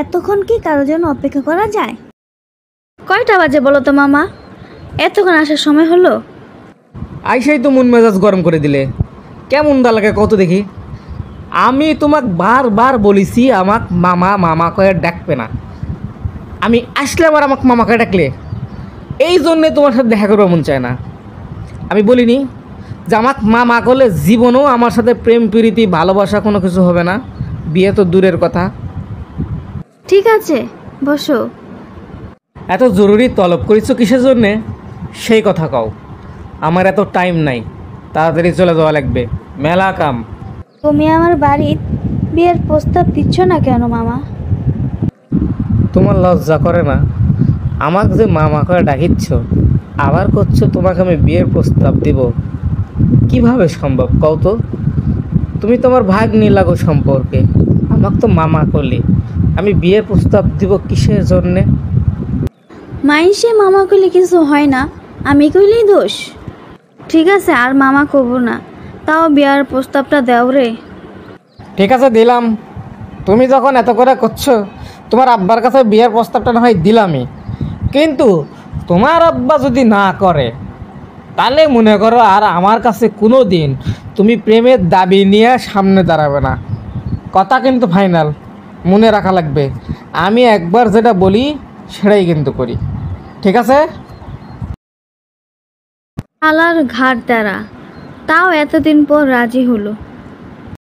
এতক্ষণ কি কারোর জন্য অপেক্ষা করা যায়? কয়টা বাজে বলো তো মামা? এতক্ষণ আসার সময় হলো? আইসাই তো মন মেজাজ গরম করে দিলে। কেমন দা লাগে কত দেখি। আমি তোমাক বারবার বলেছি আমাক মামা মামা কয়ে ডাকবে না। আমি আসলে আবার আমাকে মামা কয়ে ডাকলে, এই জন্যে তোমার সাথে দেখা করবো মন চায় না। আমি বলিনি যে আমাকে মামা করলে জীবনেও আমার সাথে প্রেম প্রীতি ভালোবাসা কোনো কিছু হবে না, বিয়ে তো দূরের কথা। ঠিক আছে, বসো। এত জরুরি তলব করেছো কিসের জন্যে সেই কথা কও। আমার এত টাইম নাই, তাড়াতাড়ি চলে যাওয়া লাগবে, মেলা কাম। তুমি আমার বাড়ির বিয়ের প্রস্তাব দিচ্ছ না কেন মামা? তোমার লজ্জা করে না? আমাকে যে মামা করে ডাকিচ্ছ, আবার করছো তোমাকে আমি বিয়ের প্রস্তাব দিব? কিভাবে সম্ভব কও তো? তুমি তোমার ভাগ নিলাগো সম্পর্কে, আমাকে তো মামা করলে, আমি বিয়ের প্রস্তাব দিব কিসের জন্যে? মাইসে মামা কইলে কিছু হয় না, আমি কইলেই দোষ? ঠিক আছে, আর মামা কব না, তাও বিয়ার প্রস্তাবটা দাও রে। ঠিক আছে দিলাম। তুমি যখন এত করে করছো, তোমার আব্বার কাছে বিয়ের প্রস্তাবটা না হয় দিলামই, কিন্তু তোমার আব্বা যদি না করে, তাহলে মনে করো আর আমার কাছে কোনো দিন তুমি প্রেমের দাবি নিয়ে সামনে দাঁড়াবে না। কথা কিন্তু ফাইনাল, মনে রাখা লাগবে। আমি একবার যেটা বলি সেটাই কিন্তু করি, ঠিক আছে? আলার ঘাট দ্বারা তাও এতদিন পর রাজি হলো।